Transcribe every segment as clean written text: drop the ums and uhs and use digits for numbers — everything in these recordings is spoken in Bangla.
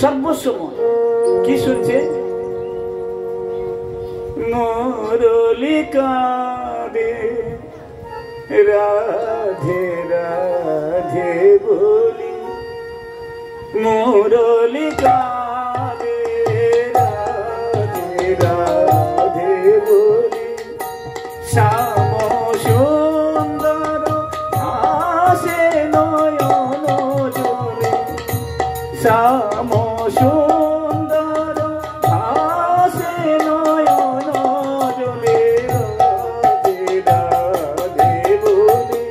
সর্বসময় কি শুনছে? মুরলি কাঁদে রাধে রাধে বলি, মুরলি কাঁদে রাধে রাধে বলি, শ্যাম সুন্দর হাসে নয়ন জলে, শ্যাম সুন্দর হাসে নয়ন জলে, রাধে রাধে বলে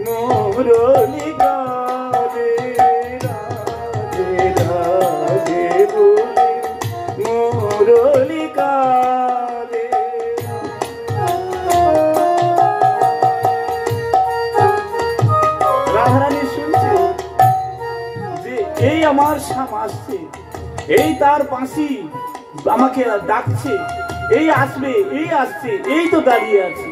মুরলি কাঁদে রাধে রাধে বলে মুরলি কাঁদে। রাধারানী শুনছে যে এই আমার শ্যাম আসছে, এই তার বাঁশি আমাকে ডাকছে, এই আসবে, এই আসছে, এই তো দাঁড়িয়ে আছে।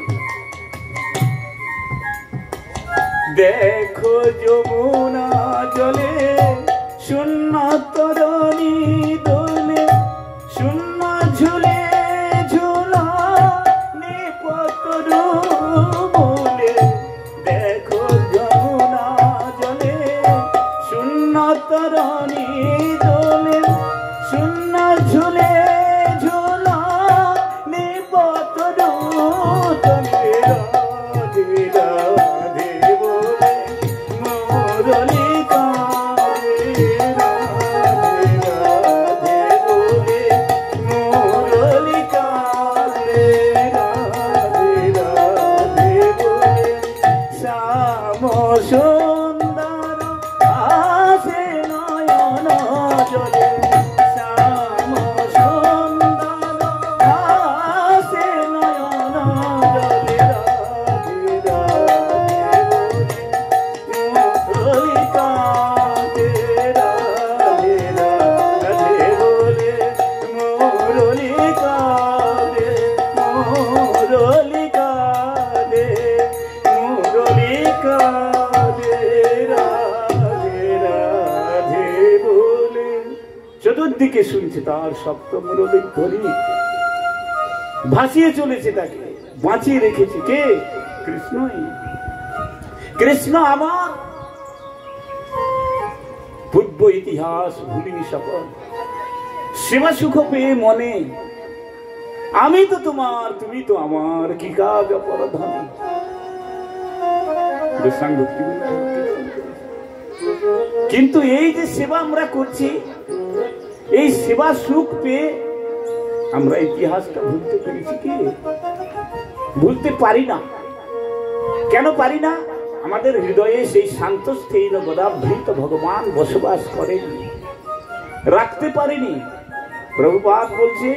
দেখো যমুনা জলে শূন্য তরণী দোলে, শূন্য ঝুলে ঝুলা নিপতরু বলে, দেখো যমুনা জলে শূন্য তরণী দোলে, শূন্য ঝুলে ঝুলা নিপতরু তলে, রাধে রাধে বলে মুরলি কাঁদে রাধে রাধে বলে মুরলি কাঁদে রাধে রাধে বলে, শ্যাম সুন্দর হাসে নয়ন জলে, শ্যাম সুন্দর হাসে নয়ন জলে, রাধে রাধে বলে মুরলি কাঁদে মুরলি কাঁদে মুরলি কাঁদে, রাধে রাধে বলে। চতুর্দিকে শুনছে তার সপ্ত মুরলি ধ্বনি, ভাসিয়ে চলেছে, তাকে বাঁচিয়ে রেখেছে কে? কৃষ্ণই। কৃষ্ণ আমার পূর্ব ইতিহাস ভুলিনি সকল, সেবা সুখ পেয়ে মনে, আমি তো তোমার তুমি তো আমার, কি কাজ অপরাধন। কিন্তু এই যে সেবা আমরা করছি, এই সেবা সুখ পেয়ে আমরা ইতিহাসটা ভুলতে পেরেছি কি? ভুলতে পারি না। কেন পারি না? আমাদের হৃদয়ে সেই শান্ত স্থির গদাবৃত ভগবান বসবাস করেনি, রাখতে পারেনি। প্রভুপাদ বলছে,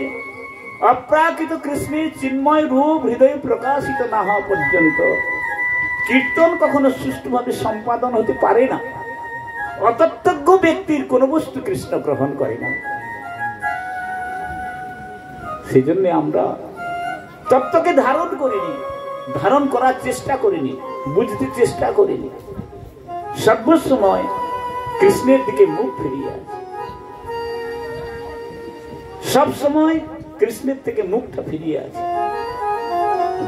অপ্রাকৃত কৃষ্ণের চিন্ময় রূপ হৃদয়ে প্রকাশিত না হওয়া পর্যন্ত কীর্তন কখনো সুষ্ঠুভাবে সম্পাদন হতে পারে না। অতত্ত্বজ্ঞ ব্যক্তির কোন বস্তু কৃষ্ণ গ্রহণ করে না। সেই জন্য আমরা তত্ত্বকে ধারণ করিনি, ধারণ করার চেষ্টা করিনি, বুঝতে চেষ্টা করিনি। সর্বসময় কৃষ্ণের দিকে মুখ ফিরিয়ে আছে, সব সময় কৃষ্ণের থেকে মুখটা ফিরিয়ে আছে।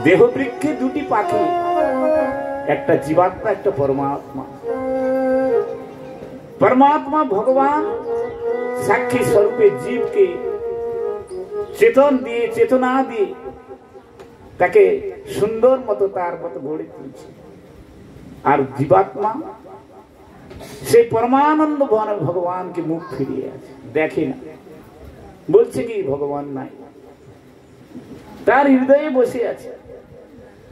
দেহবৃক্ষে দুটি পাখি, একটা জীবাত্মা, একটা পরমাত্মা। পরমাত্মা ভগবান সাক্ষী স্বরূপে জীবকে চেতন দিয়ে, চেতনা দিয়ে তাকে সুন্দর মতো তার মতো গড়ে তুলছে। আর জীবাত্মা সেই পরমানন্দ ভগবানকে মুখ ফিরিয়ে আছে, দেখে না, বলছে কি ভগবান নাই, তার হৃদয়ে বসে আছে,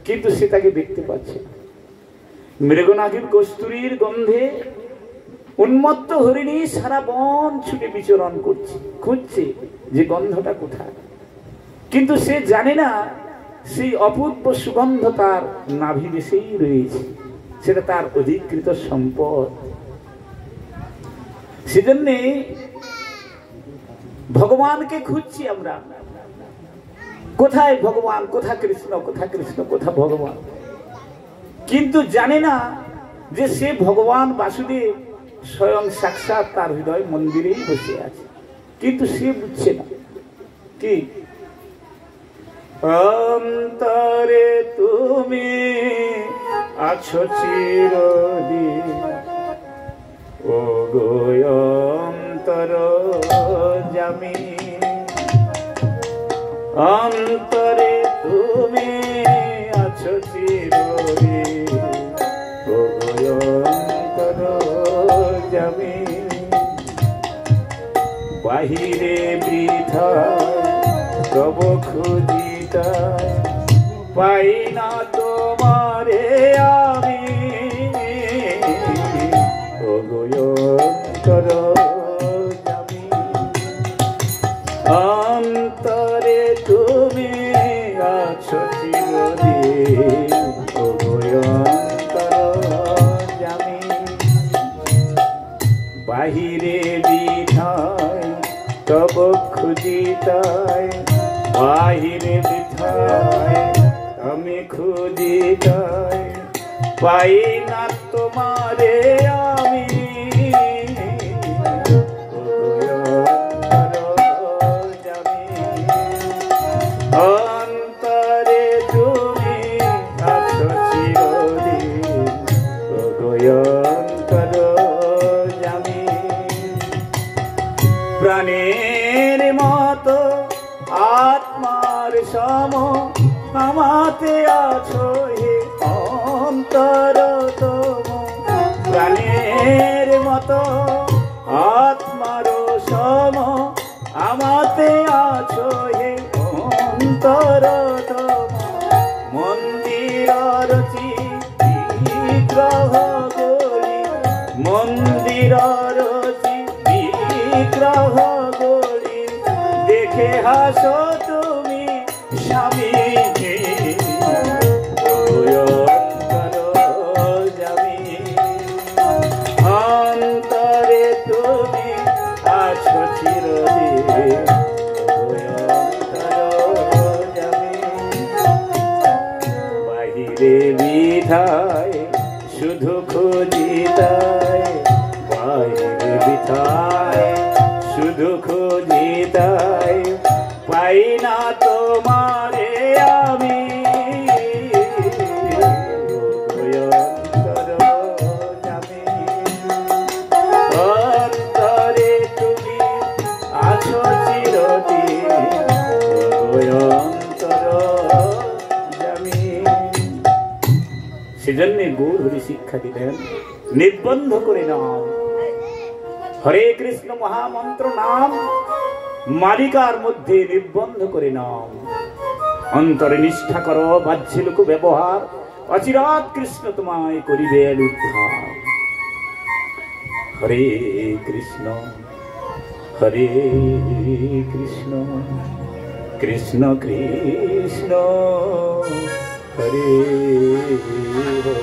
কিন্তু সে তাকে দেখতে পাচ্ছে না। মৃগনাগির কস্তুরীর গন্ধে উন্মত্ত হরিণী সারা বন ছুটে বিচরণ করছে, খুঁজছে যে গন্ধটা কোথায়, কিন্তু সে জানে না সেই অপূর্ব সুগন্ধ তার নাভি দেশেই রয়েছে, সেটা তার অধিকৃত সম্পদ। সেজন্য ভগবানকে খুঁজছি আমরা, কোথায় ভগবান, কোথা কৃষ্ণ, কোথা কৃষ্ণ, কোথা ভগবান, কিন্তু জানে না যে সে ভগবান বাসুদেব স্বয়ং সাক্ষাৎ তার হৃদয় মন্দিরেই বসে আছে, কিন্তু সে বুঝছে না। কি অন্তরে তুমি আছো চিরদিন, ও গো অন্তর জামি, অন্তরে তুমি আছো চিরদিন, ও গো অন্তর জামি। বাহিরে বৃথা তব খুঁজিতা, পাই না তোমারে আমি, ও গো অন্তর জামি। অন্তরে তুমি আছো চিরদিন, ও গো অন্তর জামি। বাহিরে বিধায় তব খুঁজিতায়, বাহিরে বিধায় আমি খুঁজিতায়, পাই না তোমারে আমি, অন্তরে তুমি আছো চিরদিন, ও গো অন্তর জামি। প্রাণের মতো আত্মার সম আমাতে আছো হে অন্তর তম, প্রাণের মতো আত্মার সম আমাতে আছো হে অন্তর তম। মন্দির রচি বিগ্রহ গড়ি, মন্দির রচি বিগ্রহ গড়ি, দেখে হাসো তুমি স্বামী, অন্তরে তুমি আছো চিরদিন, বাহিরে বিধায় শুধু খুঁজিতায়, বাহিরে বিধায় শুধু খুঁজিতায়, পাই না তোমারে আমি, অন্তর জামি। অন্তরে তুমি আছো চিরদিন, অন্তর জামি। সেজন্য গৌর হরি শিক্ষা দিলেন, নির্বন্ধ করে নাও হরে কৃষ্ণ মহামন্ত্র নাম, মালিকার মধ্যে নির্বন্ধ করে নাও। অন্তরে নিষ্ঠা করো, বাহ্যে লোক ব্যবহার, অচিরাৎ কৃষ্ণ তোমায় করিবেন উদ্ধার। হরে কৃষ্ণ হরে কৃষ্ণ, কৃষ্ণ কৃষ্ণ হরে হরে।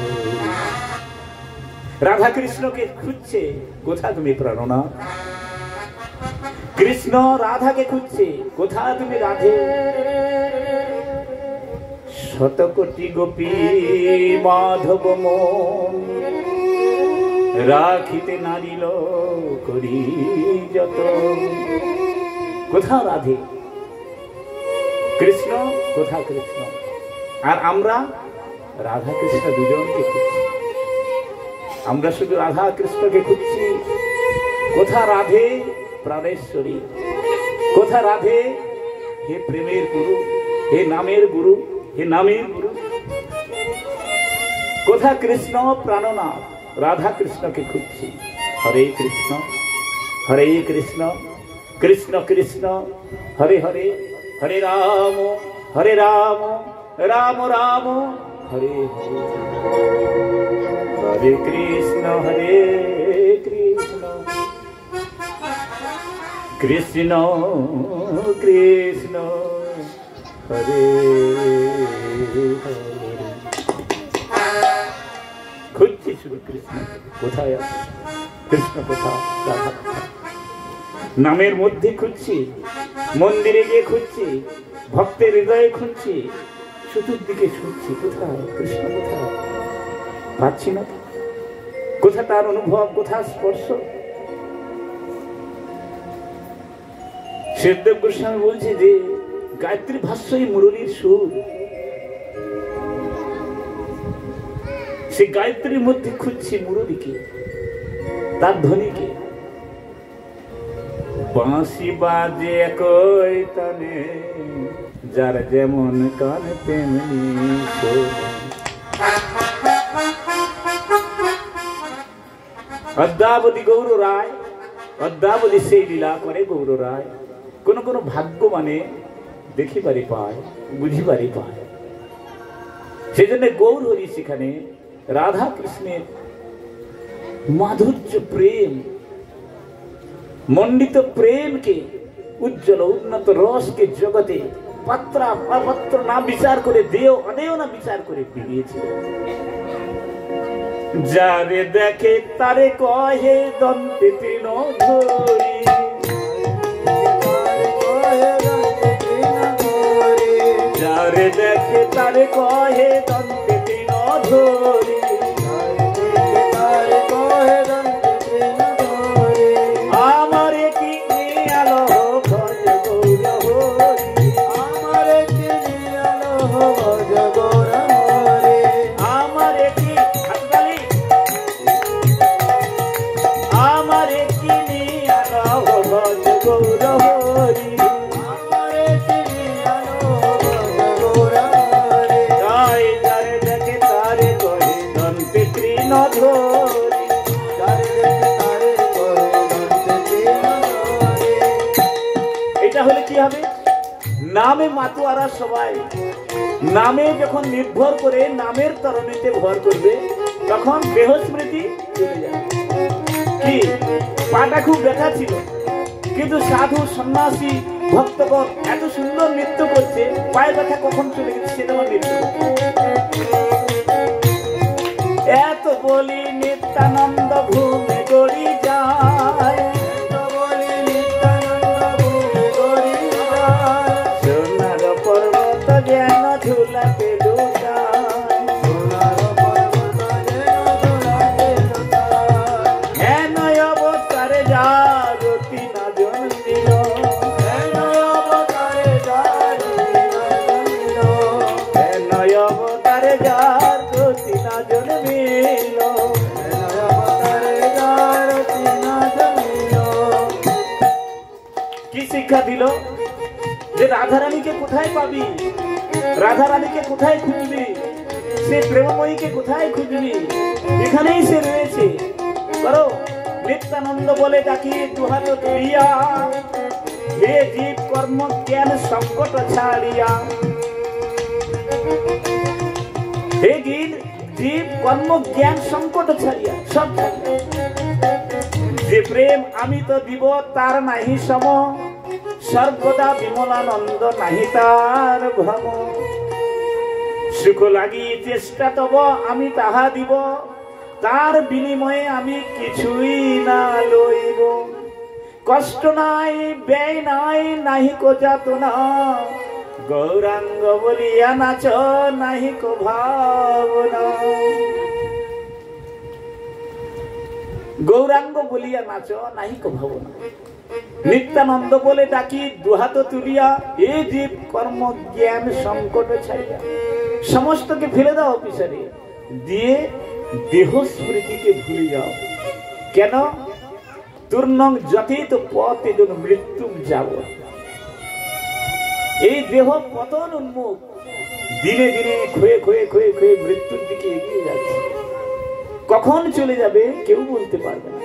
রাধা কৃষ্ণকে খুঁজছে, কোথা তুমি প্রাণনা? কৃষ্ণ রাধাকে খুঁজছে, কোথা তুমি রাধে? শতকোটি গোপী মাধব মন, রাখিতে নারিল করি যত। কোথা রাধে? কৃষ্ণ কোথা কৃষ্ণ? আর আমরা রাধা কৃষ্ণ দুজনকে খুঁজছি। আমরা শুধু রাধা কৃষ্ণকে খুঁজছি। কোথা রাধে প্রাণেশ্বরী? কোথা রাধে হে প্রেমের গুরু, হে নামের গুরু, হে নামের গুরু? কোথা কৃষ্ণ প্রাণনাথ? রাধা কৃষ্ণকে খুঁজছি। হরে কৃষ্ণ হরে কৃষ্ণ, কৃষ্ণ কৃষ্ণ হরে হরে, হরে রাম রাম রাম হরে হরে, হরে কৃষ্ণ কৃষ্ণ কৃষ্ণ হরে হরে। খুঁজছি শুধু কৃষ্ণ। কোথায় আছে কৃষ্ণ? কোথায় রাধা? নামের মধ্যে খুঁজছি, মন্দিরে গিয়ে খুঁজছি, ভক্তের হৃদয়ে খুঁজছি, চতুর্দিকে শুনছি। কোথায় কৃষ্ণ? কোথায়? পাচ্ছি না। কোথা তার অনুভব, কোথা স্পর্শ। শ্রীদেব গোস্বামী বলছে যে গায়ত্রী ভাষ্যই মুরলীর সুর। সে গায়ত্রীর মধ্যে খুঁজছে মুরলীকে, তার ধ্বনিকে। বাঁশি বাজে একই তানে, যার যেমন কান তেমনি অদ্যাবধি গৌর রায়, অদ্যাবধি সেই লীলা করে গৌর রায়। কোন কোন ভাগ্য মানে দেখিবারে পায়, বুঝিবারে পায়। সেই জন্য গৌর হরি সেখানে রাধা কৃষ্ণের মাধুর্য প্রেম, মণ্ডিত প্রেমকে, উজ্জ্বল উন্নত রসকে জগতে পাত্র অপাত্র না বিচার করে, দেও অদেও না বিচার করে ফিরিয়েছিল। যারে দেখে তারে কহে দন্তে তৃণ ধরি, যারে দেখে তারে কহে দন্তে তৃণ ধরি, আমারে কি নিয়ালো ভজ গৌর হরি, আমারে কি নিয়ালো ভজ গৌর হরি, আমারে কি হাততালি, আমারে কি নিয়ালো ভজ গৌর হরি, আমারে কি নিয়ালো ভজ গৌর হরি। তাই যারে দেখে তারে কহে দন্তে তৃণ ধরি, এটা হলে কি হবে? নামে মাতুয়ারা সবাই নামে যখন নির্ভর করে, নামের তরণীতে ভর করবে, তখন দেহস্মৃতি চলে যাবে। কি পাটা খুব ব্যথা ছিল, কিন্তু সাধু সন্ন্যাসী ভক্তগণ এত সুন্দর নৃত্য করছে, পায়ে ব্যথা কখন চলে গেছে সেটা আমার নৃত্য। এত বলি নিত্যানন্দ ঘুমে গড়ি যায়, সোনার পর্বত যেন ঝুলাতে লুটায়, সোনার পর্বত যেন ঝুলাতে লুটায়, হেন অবতারে যার রতি না জন্মিল, হেন অবতারে যার রতি না জন্মিল, হেন অবতারে যার রতি না জন্মিল, হেন অবতারে যার রতি না জন্মিল। কি শিক্ষা দিল? যে রাধারানীকে কোথায় পাবি, রাধারানীকে কোথায় খুঁজবি, সে প্রেমময়ীকে কোথায় খুঁজবি, এখানেই সে রয়েছে। করো নিত্যানন্দ বলে ডাকি দুহাত তুলিয়া, হে জীব কর্ম জ্ঞান সংকট ছাড়িয়া, হে জীব কর্ম জ্ঞান সংকট ছাড়িয়া, সব ছাড়িয়া। যে প্রেম আমি তো দিব তার নাহি সম, সর্বদা বিমলানন্দ নাহি তার ভ্রম, সুখ লাগি চেষ্টা তব আমি তাহা দিব, তার বিনিময়ে আমি কিছুই না লইব। কষ্ট নাই ব্যয় নাই নাহি কো যাতনা, গৌরাঙ্গ বলিয়া নাচ নাহি কো ভাবনা, গৌরাঙ্গ বলিয়া নাচ নাহি কো ভাবনা। নিত্যানন্দ বলে ডাকি দুহাত তুলিয়া, এ জীব কর্ম জ্ঞান সংকট ছাড়িয়া, সমস্তকে ফেলে দাও পিছনে, দিয়ে দেহ স্মৃতিকে ভুলে যাও। কেন? তূর্ণং যথেত পথে যেন মৃত্যু যাব। এই দেহ পতন উন্মুখ, দিনে দিনে ক্ষয়ে ক্ষয়ে ক্ষয়ে ক্ষয়ে মৃত্যুর দিকে এগিয়ে যাচ্ছে। কখন চলে যাবে কেউ বলতে পারবে না।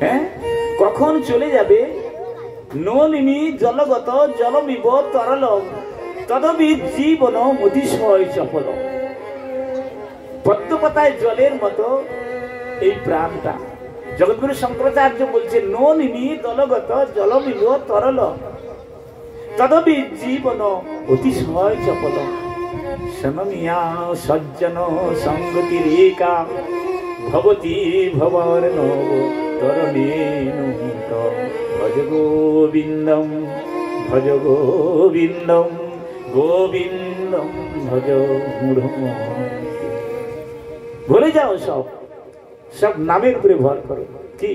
হ্যাঁ, কখন চলে যাবে? নলিনী জলগত জলমিব তরল, তদবি জীবন মতিশয় চপল। পদ্মপাতায় জলের মতো এই প্রাণটা। জগৎগুরু শঙ্করাচার্য বলছে নলিনী দলগত জলমিব তরল, তদবি জীবন অতিশয় চপল। শনমিয়া সজ্জন সঙ্গতি রেখা, ভবতি ভবর্ণব তরণেনু, ভজ গোবিন্দম ভজ গোবিন্দম গোবিন্দম ভজ মূঢ়। ভুলে যাও সব, সব নামের উপরে ভর করো। কি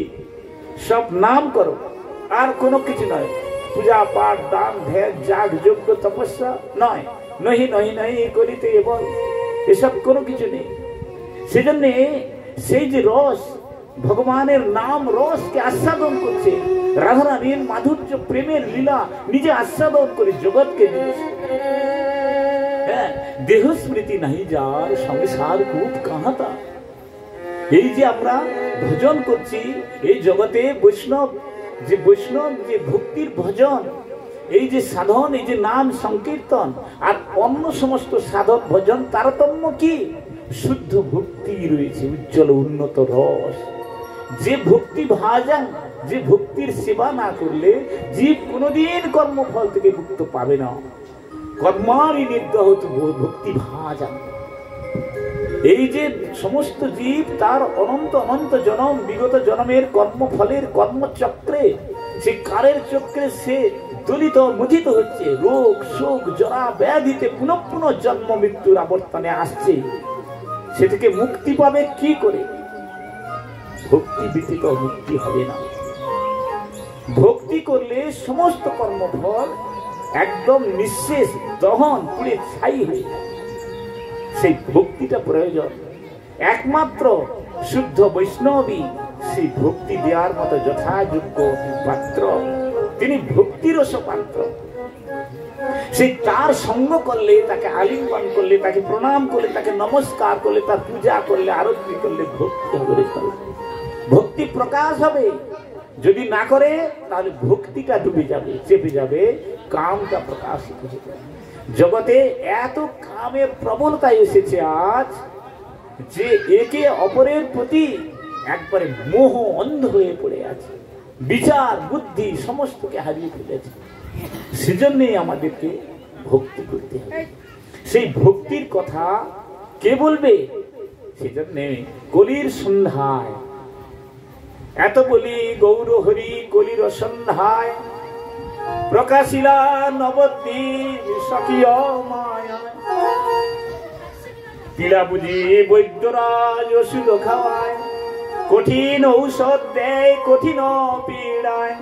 সব নাম করো, আর কোনো কিছু নয়। পূজা পাঠ দান ধ্যান যাগ যজ্ঞ তপস্যা নয়, নহি নহি নহি করিতে বল, এসব কোনো কিছু নেই। সেজন্য সেই যে রস, ভগবানের নাম রসকে আস্বাদন করছে, রাধারানীর মাধুর্য প্রেমের লীলা নিজে আস্বাদন করে জগৎকে দিয়েছে। দেহ স্মৃতি নাহি যার সংসার কূপ কাহাতা। এই যে আমরা ভজন করছি, এই জগতে বৈষ্ণব যে ভক্তির ভজন, এই যে সাধন, এই যে নাম সংকীর্তন আর অন্য সমস্ত সাধন ভজন, তারতম্য কি? শুদ্ধ ভক্তি রয়েছে, উজ্জ্বল উন্নত রস। যে ভক্তি ভাজন, যে ভক্তির সেবা না করলে জীব কোনোদিন কর্মফল থেকে মুক্ত পাবে না। কর্মারি নির্দহ ভক্তি ভাজন। এই যে সমস্ত জীব তার অনন্ত অনন্ত জনম, বিগত জন্মের কর্মফলের কর্মচক্রে, সে কারের চক্রে সে দলিত মুদিত হচ্ছে, রোগ শোক জরা ব্যাধিতে পুনঃ পুনঃ জন্ম মৃত্যুর আবর্তনে আসছে। সে থেকে মুক্তি পাবে কি করে? ভক্তি ব্যতীত মুক্তি হবে না। ভক্তি করলে সমস্ত কর্মফল একদম নিঃশেষ, দহন পুড়ে ছাই হয়ে যায়। সেই ভক্তিটা প্রয়োজন। একমাত্র শুদ্ধ বৈষ্ণবী সেই ভক্তি দেওয়ার মতো যথাযোগ্য পাত্র, তিনি ভক্তিরস পাত্র। সেই তার সঙ্গ করলে, তাকে আলিঙ্গন করলে, তাকে প্রণাম করলে, তাকে নমস্কার করলে, তার পূজা করলে, আরতি করলে ভক্তি হবে, ভক্তি প্রকাশ হবে। যদি না করে তাহলে ভক্তিটা ডুবে যাবে, চেপে যাবে, কামটা প্রকাশিত হবে। জগতে এত কামের প্রবলতা এসেছে আজ, যে একে অপরের প্রতি একবারে মোহ অন্ধ হয়ে পড়ে আছে, বিচার বুদ্ধি সমস্তকে হারিয়ে ফেলেছে। সেজন্যই আমাদেরকে ভক্তি করতে হবে। সেই ভক্তির কথা কে বলবে? সেজন্য কলির সন্ধ্যায় এত বলি গৌর হরি কলির সন্ধ্যায় প্রকাশিলা নবদ্বীপ স্বকীয় মায়া। পীড়া বুঝি বৈদ্যরাজ ওষুধ খাওয়ায়, কঠিন ঔষধ দেয় কঠিন পীড়ায়।